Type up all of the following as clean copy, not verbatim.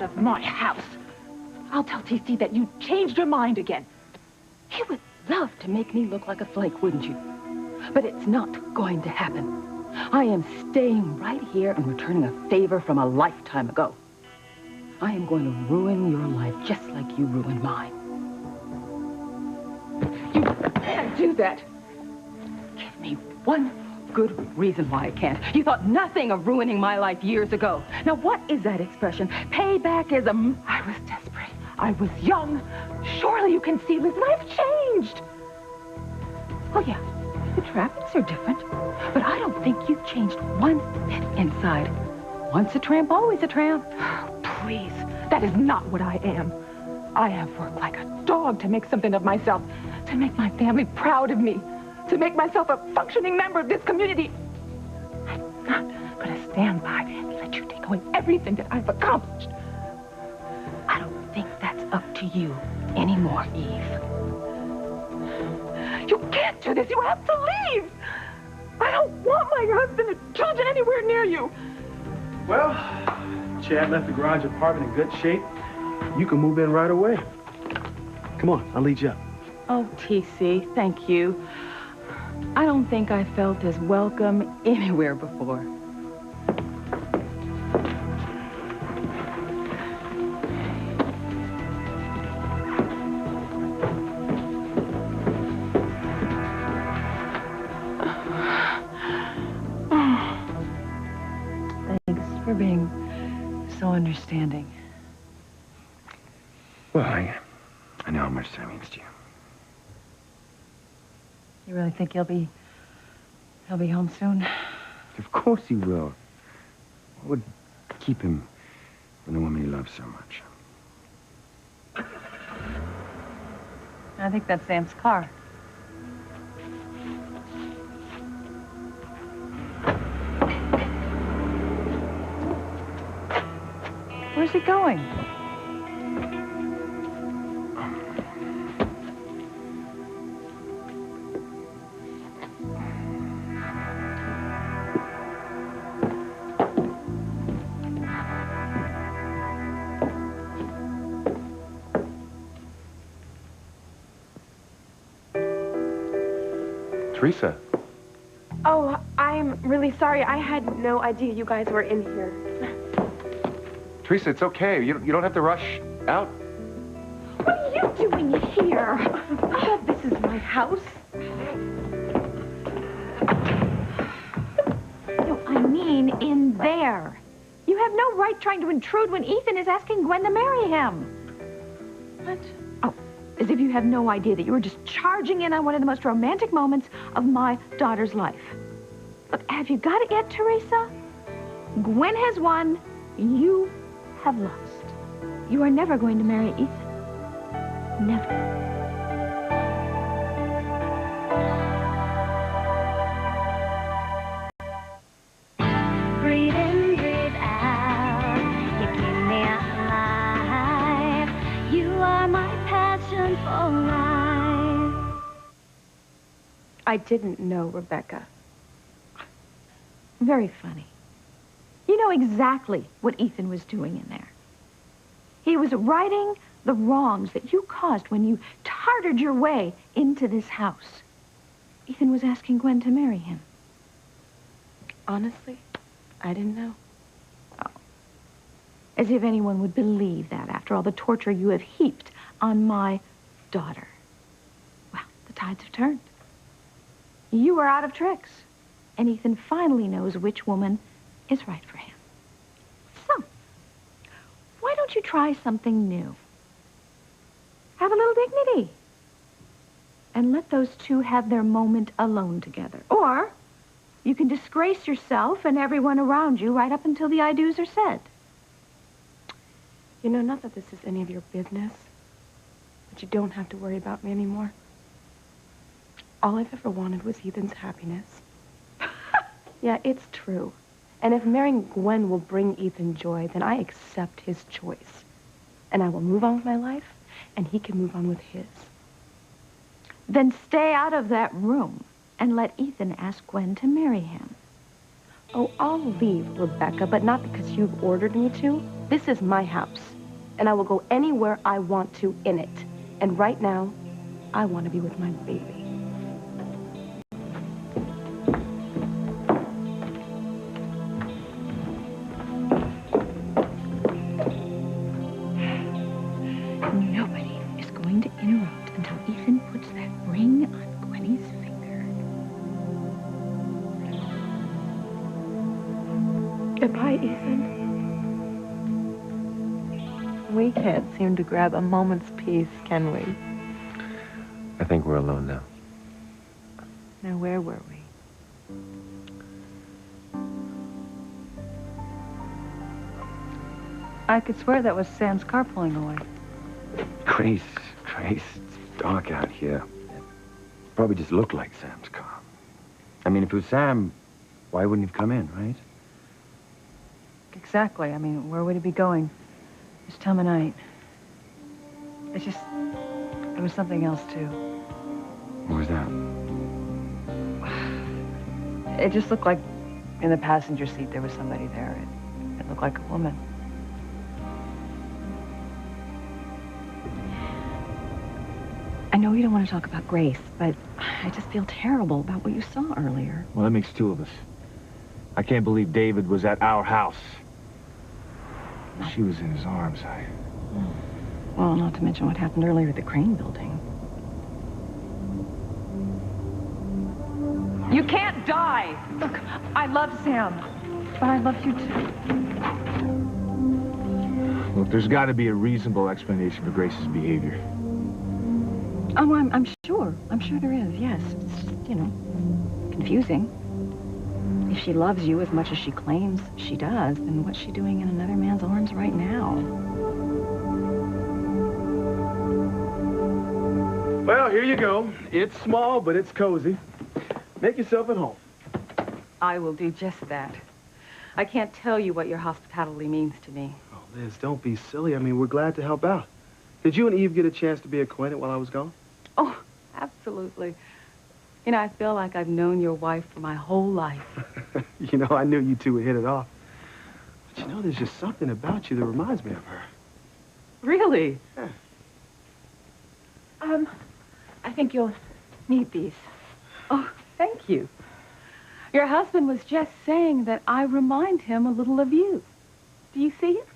out of my house. I'll tell TC that you changed your mind again. He would love to make me look like a flake, wouldn't you? But it's not going to happen. I am staying right here and returning a favor from a lifetime ago. I am going to ruin your life just like you ruined mine. You can't do that. Give me one good reason why I can't. You thought nothing of ruining my life years ago. Now, what is that expression? Payback is a... I was desperate. I was young. Surely you can see, Listen, I've changed. Oh, yeah. The trappings are different. But I don't think you've changed one bit inside. Once a tramp, always a tramp. Please, that is not what I am. I have worked like a dog to make something of myself, to make my family proud of me, to make myself a functioning member of this community. I'm not going to stand by and let you take away everything that I've accomplished. I don't think that's up to you anymore, Eve. You can't do this. You have to leave. I don't want my husband and children anywhere near you. Well, Chad left the garage apartment in good shape. You can move in right away. Come on, I'll lead you up. Oh, TC, thank you. I don't think I felt as welcome anywhere before. Thanks for being so understanding. Well, I know how much that means to you. You really think he'll be home soon? Of course he will. What would keep him from the woman he loves so much? I think that's Sam's car. Where's he going? Teresa. Oh, I'm really sorry. I had no idea you guys were in here. Teresa, it's okay. You don't have to rush out. What are you doing here? Oh, this is my house. No, I mean in there. You have no right trying to intrude when Ethan is asking Gwen to marry him. What? Oh, as if you have no idea that you were just charging in on one of the most romantic moments of my daughter's life. Look, have you got it yet, Teresa? Gwen has won. You have lost. You are never going to marry Ethan. Never. Breathe in, breathe out. You keep me alive. You are my passion for life. I didn't know, Rebecca. Very funny. You know exactly what Ethan was doing in there. He was righting the wrongs that you caused when you tarted your way into this house. Ethan was asking Gwen to marry him. Honestly, I didn't know. Oh. As if anyone would believe that after all the torture you have heaped on my daughter. Well, the tides have turned. You are out of tricks. And Ethan finally knows which woman is right for him. So, why don't you try something new? Have a little dignity. And let those two have their moment alone together. Or, you can disgrace yourself and everyone around you right up until the I do's are said. You know, not that this is any of your business, but you don't have to worry about me anymore. All I've ever wanted was Ethan's happiness. Yeah, it's true. And if marrying Gwen will bring Ethan joy, then I accept his choice. And I will move on with my life, and he can move on with his. Then stay out of that room and let Ethan ask Gwen to marry him. Oh, I'll leave, Rebecca, but not because you've ordered me to. This is my house. and I will go anywhere I want to in it. And right now, I want to be with my baby. Nobody is going to interrupt until Ethan puts that ring on Gwenny's finger. Goodbye, Ethan. We can't seem to grab a moment's peace, can we? I think we're alone now. Now, where were we? I could swear that was Sam's car pulling away. Grace, it's dark out here. Probably just looked like Sam's car. I mean, if it was Sam, why wouldn't he have come in, right? Exactly. I mean, where would he be going this time of night? It's just, there was something else, too. What was that? It just looked like in the passenger seat there was somebody there. It looked like a woman. I know you don't want to talk about Grace, but I just feel terrible about what you saw earlier. Well, that makes two of us. I can't believe David was at our house. She was in his arms. Well, not to mention what happened earlier at the Crane building. You can't die! Look, I love Sam, but I love you too. Look, there's got to be a reasonable explanation for Grace's behavior. Oh, I'm sure. I'm sure there is, yes. It's just, you know, confusing. If she loves you as much as she claims she does, then what's she doing in another man's arms right now? Well, here you go. It's small, but it's cozy. Make yourself at home. I will do just that. I can't tell you what your hospitality means to me. Oh, Liz, don't be silly. I mean, we're glad to help out. Did you and Eve get a chance to be acquainted while I was gone? Oh, absolutely. You know, I feel like I've known your wife for my whole life. You know, I knew you two would hit it off. But you know, there's just something about you that reminds me of her. Really? Yeah. I think you'll need these. Oh, thank you. Your husband was just saying that I remind him a little of you. Do you see it?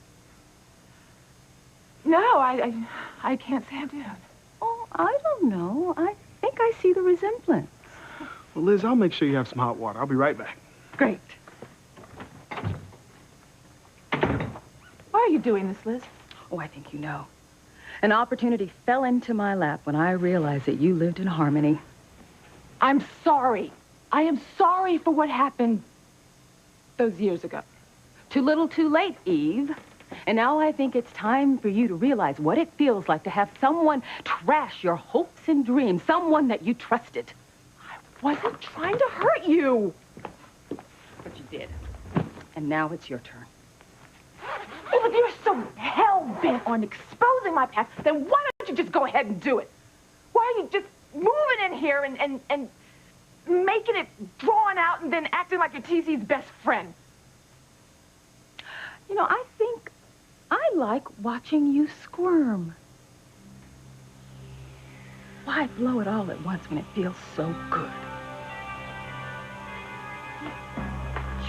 No, I can't say I do. Oh, I don't know. I think I see the resemblance. Well, Liz, I'll make sure you have some hot water. I'll be right back. Great. Why are you doing this, Liz? Oh, I think you know. An opportunity fell into my lap when I realized that you lived in harmony. I'm sorry. I am sorry for what happened those years ago. Too little, too late, Eve. And now I think it's time for you to realize what it feels like to have someone trash your hopes and dreams, someone that you trusted. I wasn't trying to hurt you. But you did. And now it's your turn. Well, if you're so hell-bent on exposing my past, then why don't you just go ahead and do it? Why are you just moving in here and making it drawn out and then acting like you're TC's best friend? You know, I think I like watching you squirm. Why blow it all at once when it feels so good?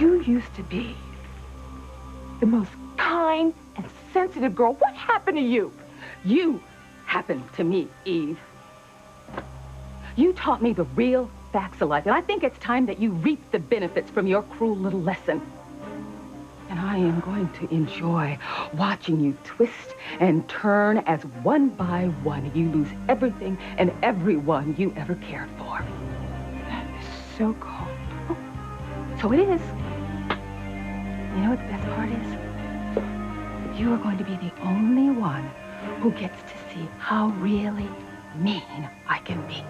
You used to be the most kind and sensitive girl. What happened to you? You happened to me, Eve. You taught me the real facts of life, and I think it's time that you reap the benefits from your cruel little lesson. And I am going to enjoy watching you twist and turn as one by one you lose everything and everyone you ever cared for. That is so cold. Oh, so it is. You know what the best part is? You are going to be the only one who gets to see how really mean I can be.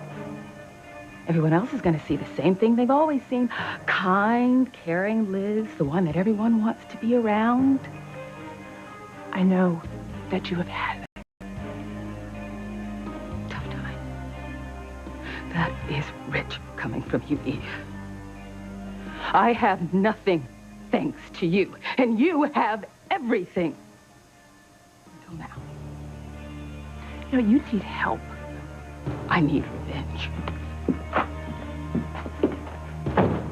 Everyone else is going to see the same thing they've always seen. Kind, caring Liz, the one that everyone wants to be around. I know that you have had Tough time. That is rich coming from you, Eve. I have nothing thanks to you, and you have everything. until now. You know, you need help. I need revenge.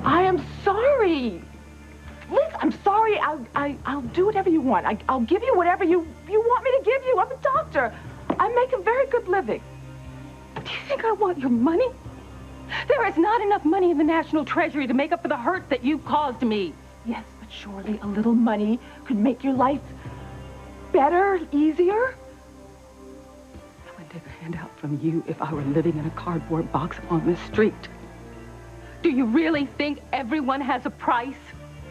I am sorry. Liz, I'm sorry. I'll do whatever you want. I'll give you whatever you want me to give you. I'm a doctor. I make a very good living. Do you think I want your money? There is not enough money in the National Treasury to make up for the hurt that you caused me. Yes, but surely a little money could make your life better, easier. I wouldn't take a handout from you if I were living in a cardboard box on the street. Do you really think everyone has a price?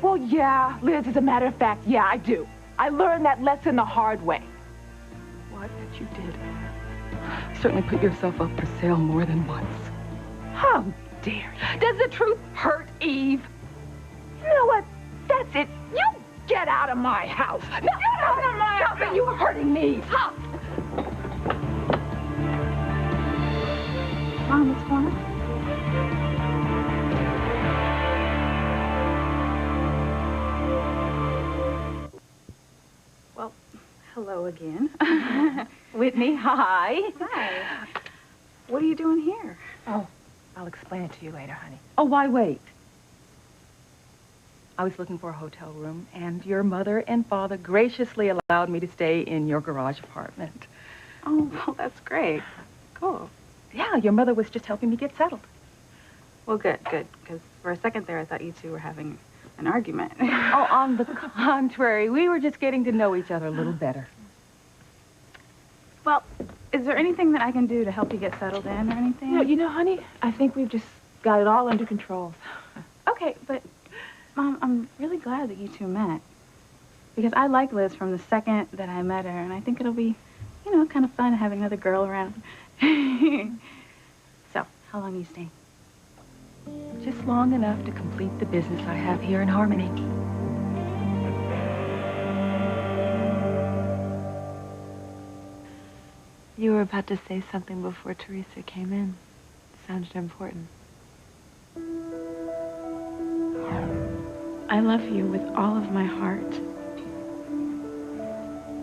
Well, yeah, Liz, as a matter of fact, yeah, I do. I learned that lesson the hard way. What that you did? Certainly put yourself up for sale more than once. How dare you? Does the truth hurt, Eve? You know what? That's it. You get out of my house. No, get out of my house. Stop it. You are hurting me. Stop. Mom, what's going on? Well, hello again. Whitney, hi. Hi. What are you doing here? Oh, I'll explain it to you later, honey. Oh, why wait? I was looking for a hotel room, and your mother and father graciously allowed me to stay in your garage apartment. Oh, well, that's great. Cool. Yeah, your mother was just helping me get settled. Well, good. Because for a second there, I thought you two were having an argument. Oh, on the contrary, we were just getting to know each other a little better. Well, is there anything that I can do to help you get settled in or anything? You know, honey, I think we've just got it all under control. Okay, but, Mom, I'm really glad that you two met. Because I like Liz from the second that I met her, and I think it'll be, you know, kind of fun having another girl around. So, how long are you staying? Just long enough to complete the business I have here in Harmony. You were about to say something before Teresa came in. Sounded important. I love you with all of my heart.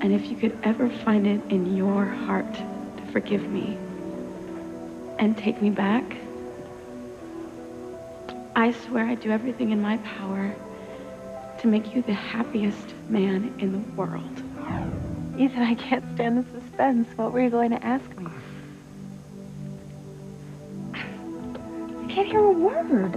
And if you could ever find it in your heart to forgive me and take me back, I swear I'd do everything in my power to make you the happiest man in the world. Ethan, I can't stand the suspense. What were you going to ask me? I can't hear a word.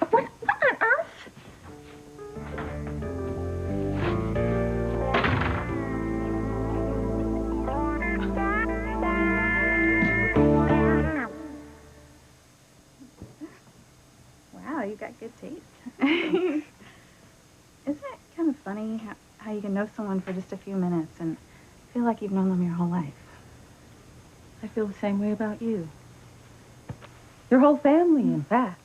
What on earth? Wow, you got good taste. Isn't it kind of funny how you can know someone for just a few minutes and feel like you've known them your whole life? I feel the same way about you. Your whole family, in fact.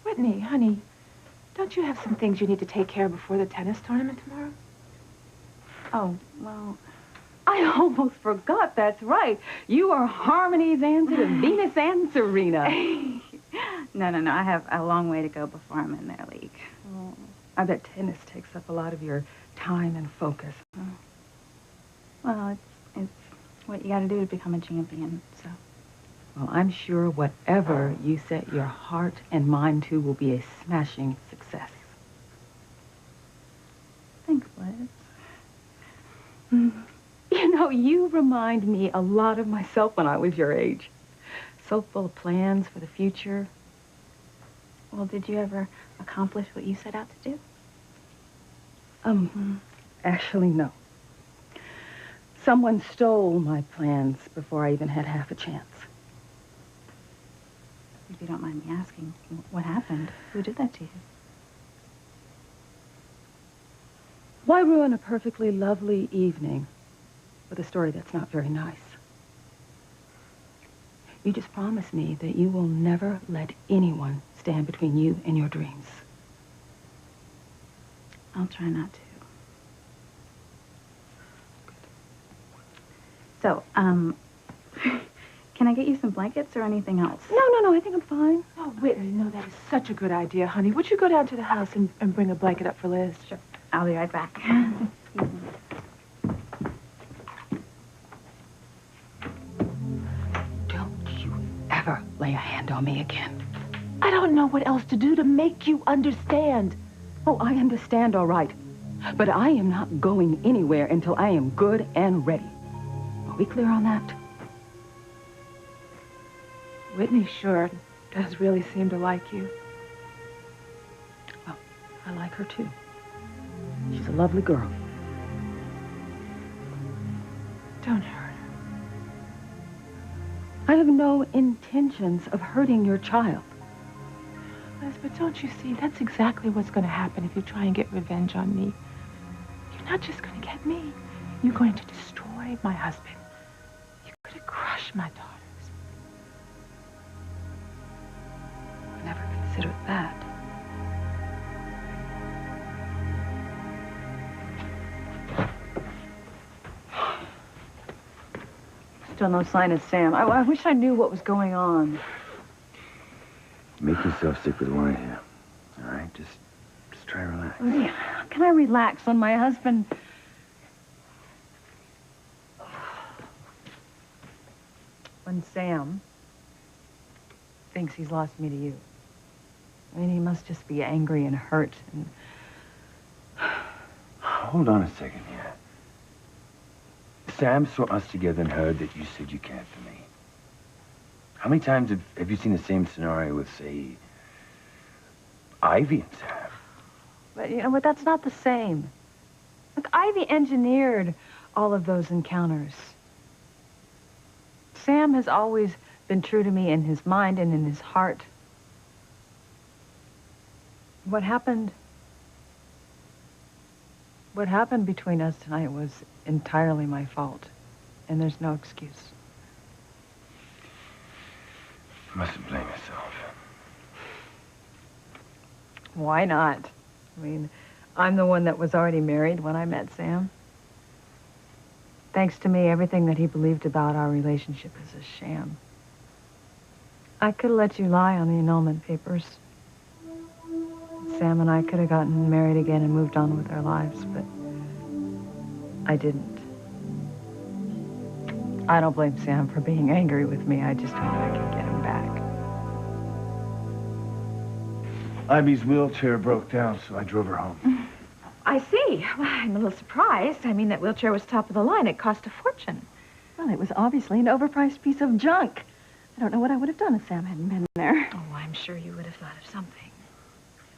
Whitney, honey, don't you have some things you need to take care of before the tennis tournament tomorrow? Oh, well, I almost forgot, that's right. You are Harmony's answer to Venus and Serena. no, I have a long way to go before I'm in their league. Oh, I bet tennis takes up a lot of your time and focus. Well, it's what you got to do to become a champion, so. Well, I'm sure whatever you set your heart and mind to will be a smashing success. Thanks, Liz. You know, you remind me a lot of myself when I was your age. So full of plans for the future. Well, did you ever accomplish what you set out to do? Actually, no. Someone stole my plans before I even had half a chance. If you don't mind me asking, what happened? Who did that to you? Why ruin a perfectly lovely evening with a story that's not very nice? You just promise me that you will never let anyone stand between you and your dreams. I'll try not to. So, Can I get you some blankets or anything else? No, I think I'm fine. Oh, Whitney, no, that is such a good idea, honey. Would you go down to the house and bring a blanket up for Liz? Sure. I'll be right back. Don't you ever lay a hand on me again. I don't know what else to do to make you understand. Oh, I understand, all right. But I am not going anywhere until I am good and ready. Are we clear on that? Whitney sure does really seem to like you. Well, I like her, too. She's a lovely girl. Don't hurt her. I have no intentions of hurting your child. Liz, but don't you see, that's exactly what's going to happen if you try and get revenge on me. You're not just going to get me. You're going to destroy my husband. You're going to crush my daughters. I never considered that. Still no sign of Sam. I wish I knew what was going on. Make yourself sick with wine here. All right? Just try to relax. How can I relax when my husband... When Sam thinks he's lost me to you. I mean, he must just be angry and hurt and... Hold on a second here. Sam saw us together and heard that you said you cared for me. How many times have you seen the same scenario with, say, Ivy and Sam? But, you know, but that's not the same. Look, Ivy engineered all of those encounters. Sam has always been true to me in his mind and in his heart. What happened between us tonight was entirely my fault, and there's no excuse. You mustn't blame yourself. Why not? I mean, I'm the one that was already married when I met Sam. Thanks to me, everything that he believed about our relationship is a sham. I could have let you lie on the annulment papers. Sam and I could have gotten married again and moved on with our lives, but I didn't. I don't blame Sam for being angry with me. I just hope I can get him back. Ivy's wheelchair broke down, so I drove her home. I see. Well, I'm a little surprised. I mean, that wheelchair was top of the line. It cost a fortune. Well, it was obviously an overpriced piece of junk. I don't know what I would have done if Sam hadn't been there. Oh, I'm sure you would have thought of something.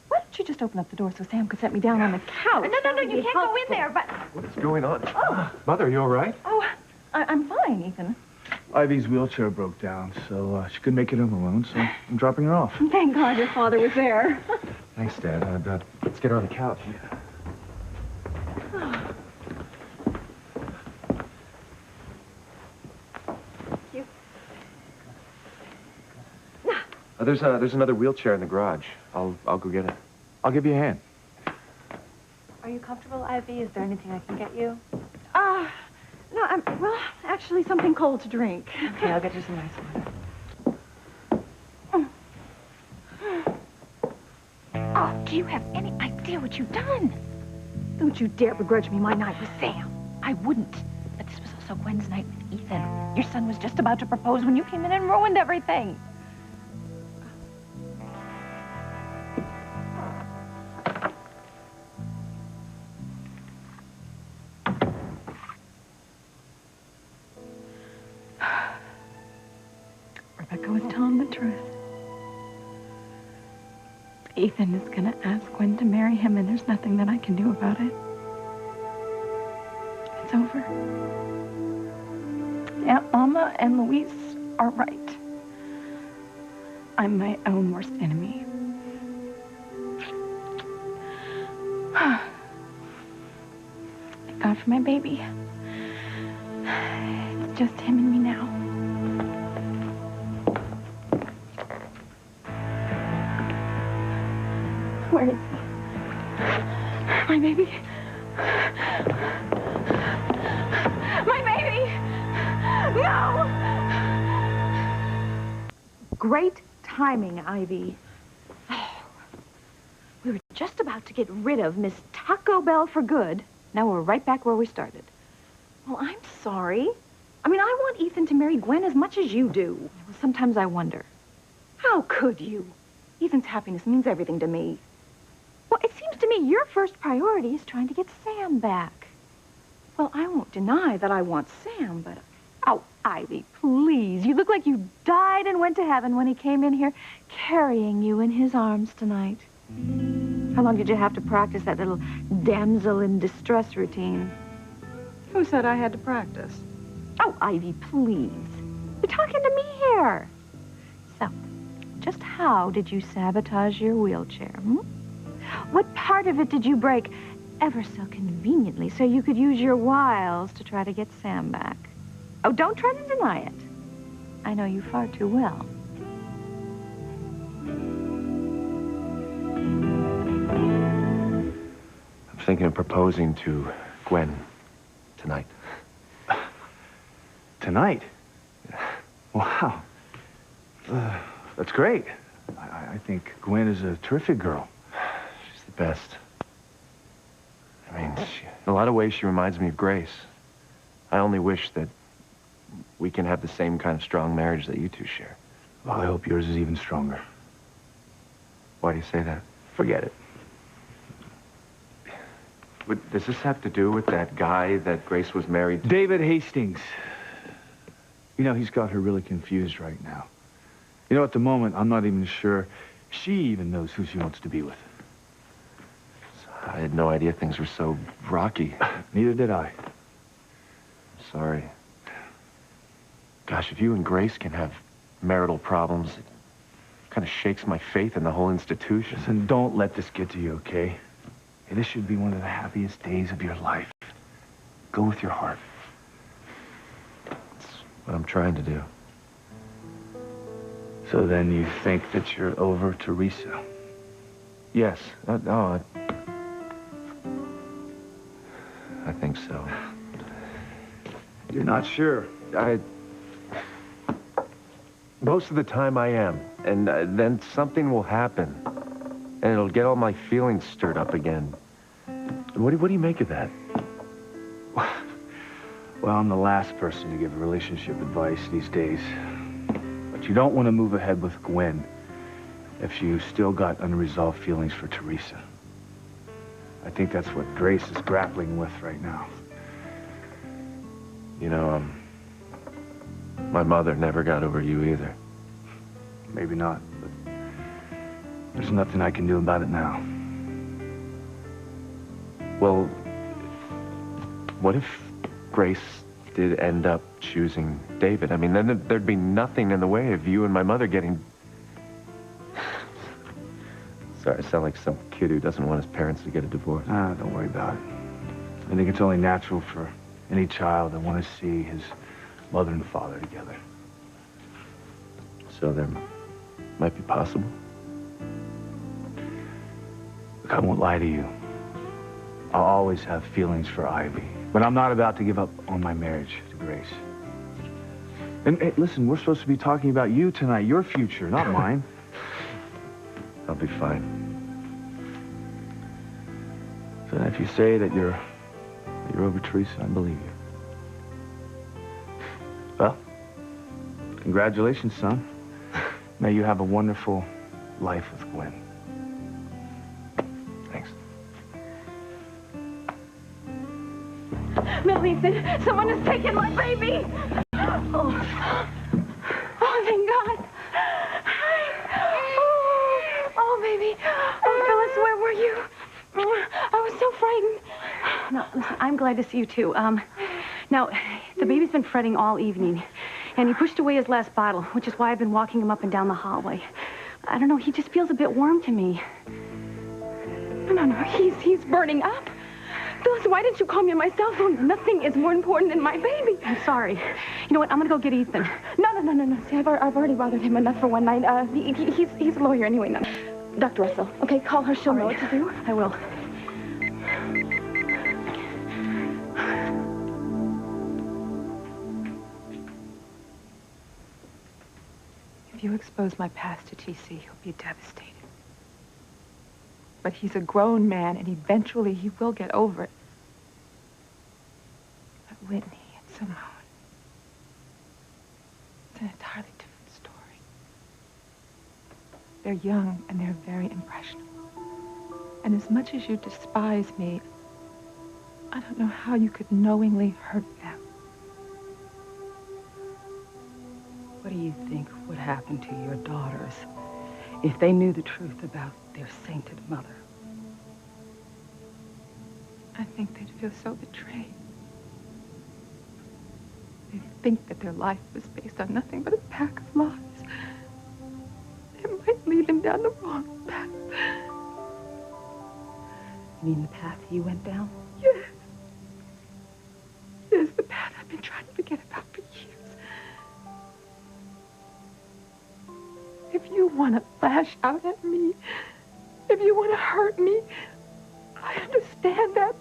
Why don't you just open up the door so Sam could set me down on the couch? No, you can't go in there, but... What's going on? Oh. Mother, are you all right? Oh, I'm fine, Ethan. Ivy's wheelchair broke down, so she couldn't make it home alone, so I'm dropping her off. Thank God your father was there. Thanks, Dad. Let's get her on the couch. There's another wheelchair in the garage. I'll go get it. I'll give you a hand. Are you comfortable, Ivy? Is there anything I can get you? No, well, actually something cold to drink. Okay, I'll get you some ice water. Oh, do you have any idea what you've done? Don't you dare begrudge me my night with Sam. I wouldn't. But this was also Gwen's night with Ethan. Your son was just about to propose when you came in and ruined everything. Rebecca was telling the truth. Ethan is gonna ask Gwen to marry him, and there's nothing that I can do about it. It's over. Aunt Mama and Louise are right. I'm my own worst enemy. Thank God for my baby. It's just him and me now. Where is he? My baby. My baby! No! great timing, Ivy. We were just about to get rid of Miss Taco Bell for good. Now we're right back where we started. Well, I'm sorry. I mean, I want Ethan to marry Gwen as much as you do. Well, sometimes I wonder, how could you? Ethan's happiness means everything to me. Well, it seems to me your first priority is trying to get Sam back. Well, I won't deny that I want Sam, but... Oh, Ivy, please. You look like you died and went to heaven when he came in here carrying you in his arms tonight. How long did you have to practice that little damsel in distress routine? Who said I had to practice? Oh, Ivy, please. You're talking to me here. So, just how did you sabotage your wheelchair, hmm? What part of it did you break ever so conveniently so you could use your wiles to try to get Sam back? Oh, don't try to deny it. I know you far too well. I'm thinking of proposing to Gwen tonight. Tonight? Wow. That's great. I think Gwen is a terrific girl. She's the best. I mean, in a lot of ways, she reminds me of Grace. I only wish that we can have the same kind of strong marriage that you two share. Well, I hope yours is even stronger. Why do you say that? Forget it. Does this have to do with that guy that Grace was married to? David Hastings. You know, he's got her really confused right now. You know, at the moment, I'm not even sure she even knows who she wants to be with. I had no idea things were so rocky. Neither did I. Sorry. Gosh, if you and Grace can have marital problems, it kind of shakes my faith in the whole institution. Listen, don't let this get to you, okay? Hey, this should be one of the happiest days of your life. Go with your heart. That's what I'm trying to do. So then you think that you're over Teresa? Yes. I think so. You're not sure? Most of the time I am. And then something will happen. And it'll get all my feelings stirred up again. What do you make of that? Well, I'm the last person to give relationship advice these days. But you don't want to move ahead with Gwen if you still got unresolved feelings for Teresa. I think that's what Grace is grappling with right now. You know, my mother never got over you either. Maybe not, but there's nothing I can do about it now. Well, what if Grace did end up choosing David? I mean, then there'd be nothing in the way of you and my mother getting... Sorry, I sound like some kid who doesn't want his parents to get a divorce. Don't worry about it. I think it's only natural for any child to want to see his mother and father together. So there might be possible. Look, I won't lie to you. I'll always have feelings for Ivy, but I'm not about to give up on my marriage to Grace. And hey, listen, we're supposed to be talking about you tonight, your future, not mine. I'll be fine. So if you say that you're over Teresa, I believe you. Well, congratulations, son. May you have a wonderful life with Gwen. Thanks. Millicent, someone has taken my baby! Oh, thank God. Oh, baby. Oh, Phyllis, where were you? I was so frightened. No, listen, I'm glad to see you, too. Now, the baby's been fretting all evening, and he pushed away his last bottle, which is why I've been walking him up and down the hallway. I don't know, he just feels a bit warm to me. No, he's burning up. Phyllis, why didn't you call me on my cell phone? Nothing is more important than my baby. I'm sorry. You know what, I'm gonna go get Ethan. No. See, I've already bothered him enough for one night. He's a lawyer anyway. No. Dr. Russell, okay, call her. She'll know what to do. I will. Have you you expose my past to TC, he'll be devastated. But he's a grown man, and eventually he will get over it. But Whitney and Simone, it's an entirely different story. They're young, and they're very impressionable. And as much as you despise me, I don't know how you could knowingly hurt them. What do you think would happen to your daughters if they knew the truth about their sainted mother? I think they'd feel so betrayed. They'd think that their life was based on nothing but a pack of lies. It might lead them down the wrong path. You mean the path you went down? Yes. Yes, the path I've been trying to forget about for years. If you want to lash out at me, if you want to hurt me, I understand that.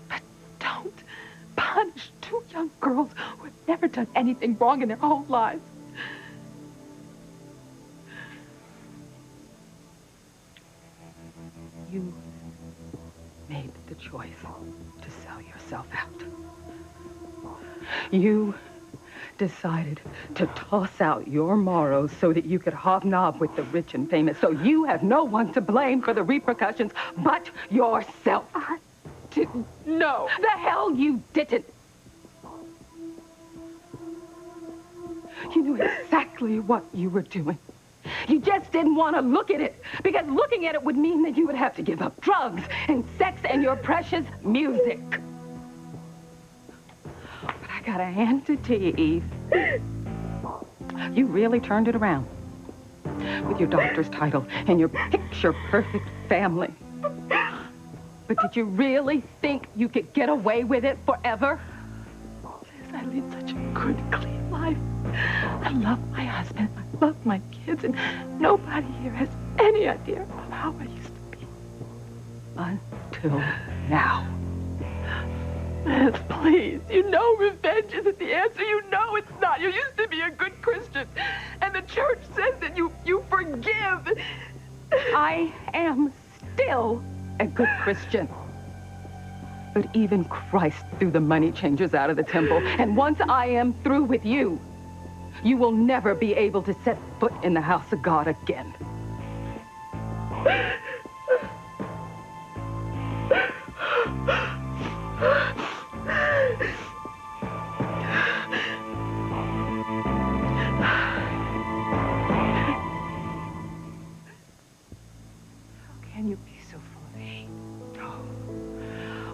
But don't punish two young girls who have never done anything wrong in their whole lives. You made the choice to sell yourself out. You decided to toss out your morals so that you could hobnob with the rich and famous. So you have no one to blame for the repercussions but yourself. I didn't know. The hell you didn't. You knew exactly what you were doing. You just didn't want to look at it, because looking at it would mean that you would have to give up drugs and sex and your precious music. But I gotta hand it to you, Eve. You really turned it around with your doctor's title and your picture-perfect family. But did you really think you could get away with it forever? Liz, I lead such a good, clean life. I love my husband. I love my kids, and nobody here has any idea of how I used to be. Until now. Liz, please. You know revenge isn't the answer. You know it's not. You used to be a good Christian, and the church says that you forgive. I am still a good Christian. But even Christ threw the money changers out of the temple. And once I am through with you, you will never be able to set foot in the house of God again. How can you be so full of hate?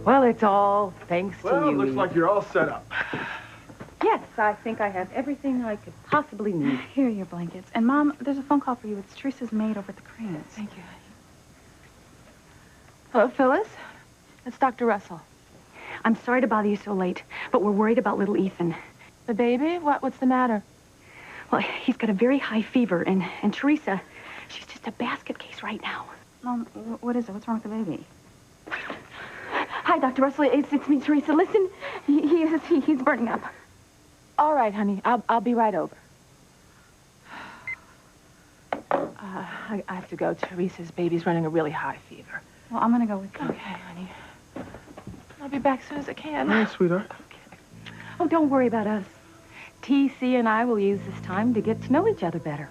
Well, it's all thanks to you. Well, it looks like you're all set up. Yes, I think I have everything I could possibly need. Here are your blankets. And, Mom, there's a phone call for you. It's Teresa's maid over at the Cranes. Thank you. Hello, Phyllis. It's Dr. Russell. I'm sorry to bother you so late, but we're worried about little Ethan. The baby? What's the matter? Well, he's got a very high fever, and Teresa, she's just a basket case right now. Mom, what is it? What's wrong with the baby? Hi, Dr. Russell. It's me, Teresa. Listen, he's burning up. All right, honey. I'll be right over. I have to go. Teresa's baby's running a really high fever. Well, I'm going to go with you. Okay, honey. I'll be back as soon as I can. Hey, sweetheart. Okay. Oh, don't worry about us. TC and I will use this time to get to know each other better.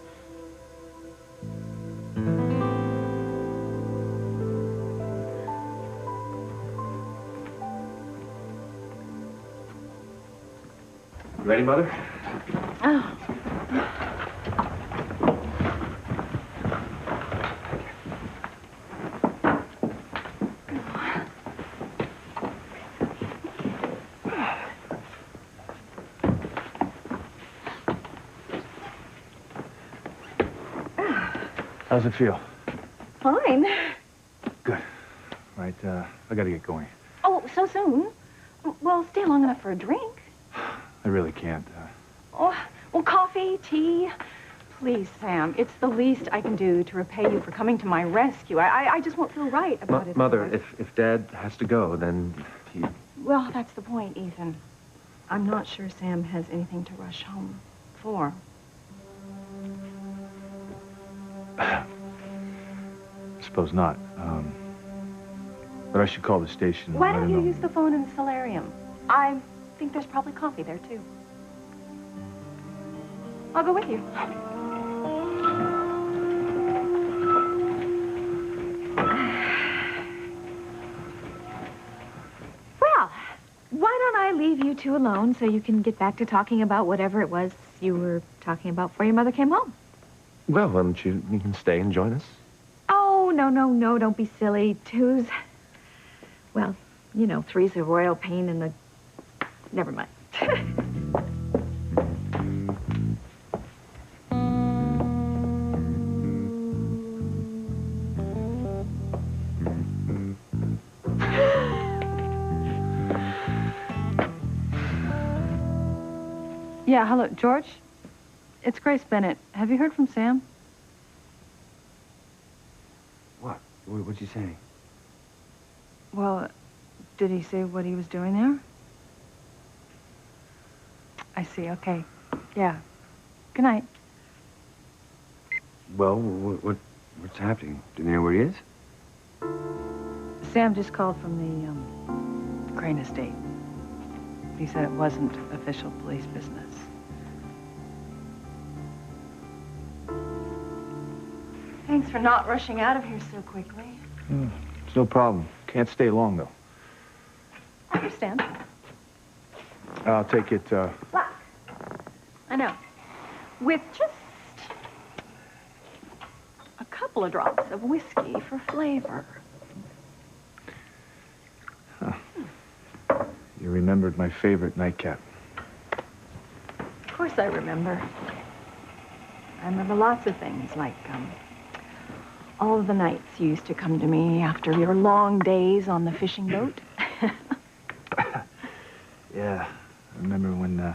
Ready, Mother? Oh. How's it feel? Fine. Good. Right, I gotta get going. Oh, so soon? Well, stay long enough for a drink. I really can't. Oh, well, coffee, tea. Please, Sam, it's the least I can do to repay you for coming to my rescue. I just won't feel right about it. Mother, if Dad has to go, then he... Well, that's the point, Ethan. I'm not sure Sam has anything to rush home for. Suppose not. But I should call the station. Why don't you use the phone in the solarium? I think there's probably coffee there, too. I'll go with you. Well, why don't I leave you two alone so you can get back to talking about whatever it was you were talking about before your mother came home? Well, why don't you can stay and join us? Oh, no, don't be silly. Two's, well, you know, three's a royal pain in the... Never mind. Yeah, hello, George? It's Grace Bennett. Have you heard from Sam? What? What'd you say? Well, did he say what he was doing there? I see, okay. Yeah. Good night. Well, what's happening? Do they know where he is? Sam just called from the, Crane estate. He said it wasn't official police business. Thanks for not rushing out of here so quickly. It's no problem. Can't stay long, though. I understand. I'll take it, Black. I know. With just a couple of drops of whiskey for flavor. You remembered my favorite nightcap. Of course I remember. I remember lots of things, like, all of the nights you used to come to me after your long days on the fishing boat. Yeah, I remember when,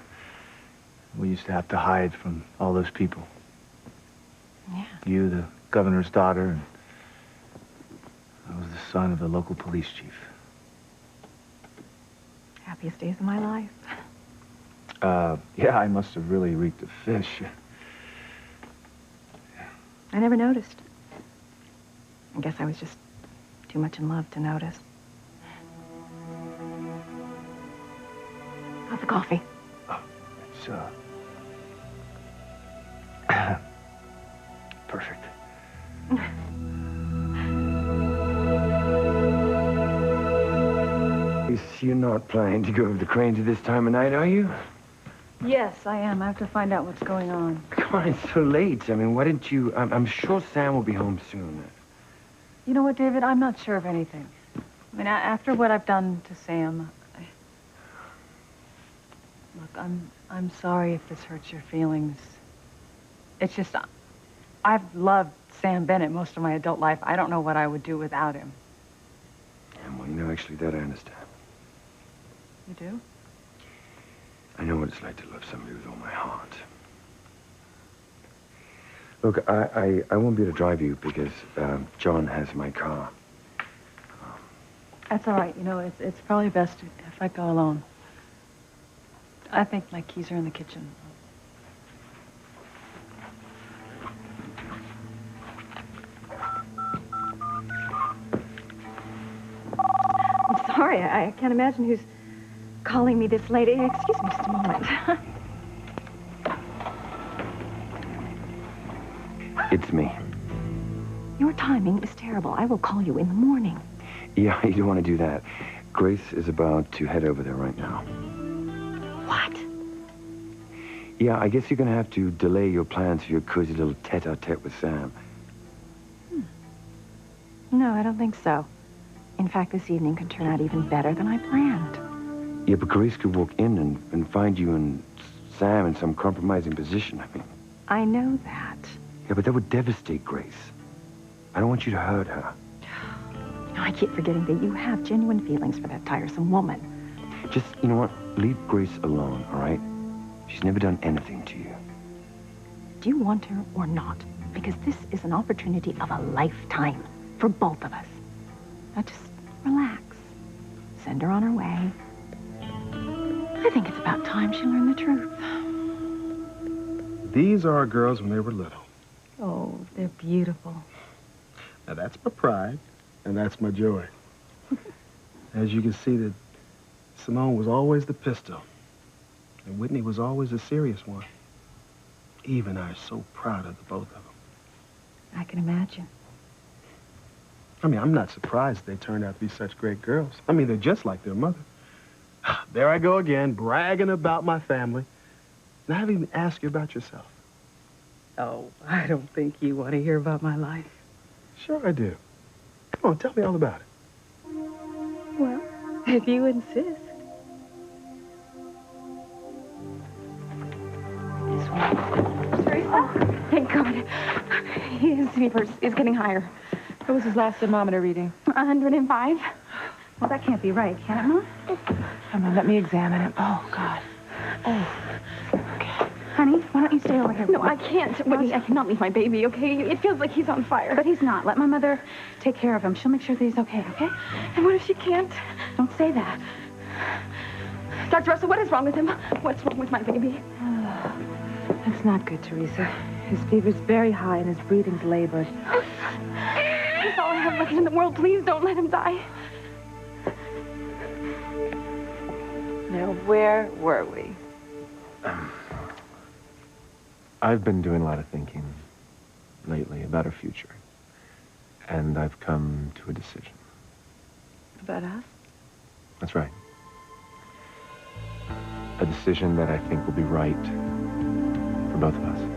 we used to have to hide from all those people. Yeah. You, the governor's daughter, and I was the son of the local police chief. Happiest days of my life. Yeah, I must have really reeked of fish. I never noticed. I guess I was just too much in love to notice. How's the coffee? Oh, it's, perfect. You're not planning to go over the Cranes at this time of night, are you? Yes, I am. I have to find out what's going on. Come on, it's so late. I mean, why didn't you... I'm sure Sam will be home soon. You know what, David? I'm not sure of anything. I mean, after what I've done to Sam, Look, I'm sorry if this hurts your feelings. It's just, I've loved Sam Bennett most of my adult life. I don't know what I would do without him. And well, you know, actually, that I understand. You do? I know what it's like to love somebody with all my heart. Look, I won't be able to drive you because John has my car. That's all right. You know, it's probably best if I go alone. I think my keys are in the kitchen. I'm sorry. I can't imagine who's calling me this late. Excuse me just a moment. It's me. Your timing is terrible. I will call you in the morning. Yeah, you don't want to do that. Grace is about to head over there right now. What? Yeah, I guess you're going to have to delay your plans for your cozy little tete-a-tete with Sam. No, I don't think so. In fact, this evening could turn out even better than I planned. Yeah, but Grace could walk in and find you and Sam in some compromising position, I mean. I know that. Yeah, but that would devastate Grace. I don't want you to hurt her. No, I keep forgetting that you have genuine feelings for that tiresome woman. Just, you know what? Leave Grace alone, all right? She's never done anything to you. Do you want her or not? Because this is an opportunity of a lifetime for both of us. Now just relax. Send her on her way. I think it's about time she learned the truth. These are our girls when they were little. Oh, They're beautiful. Now, that's my pride, and that's my joy. As you can see, that Simone was always the pistol, and Whitney was always the serious one. Eve and I are so proud of the both of them. I can imagine. I mean, I'm not surprised they turned out to be such great girls. I mean, they're just like their mother. There I go again, bragging about my family. And I haven't even asked you about yourself. Oh, I don't think you want to hear about my life. Sure I do. Come on, tell me all about it. Well, if you insist. This one. Teresa? Oh, thank God. His fever is getting higher. What was his last thermometer reading? 105. Well, that can't be right, can it, huh? Come on, let me examine him. Oh, God. Oh. Okay. Honey, why don't you stay over here? No, I can't. Whitney, I cannot leave my baby, okay? It feels like he's on fire. But he's not. Let my mother take care of him. She'll make sure that he's okay, okay? And what if she can't? Don't say that. Dr. Russell, what is wrong with him? What's wrong with my baby? That's not good, Teresa. His fever's very high and his breathing's labored. He's all I have left in the world. Please don't let him die. Now, where were we? I've been doing a lot of thinking lately about our future. And I've come to a decision. About us? That's right. A decision that I think will be right for both of us.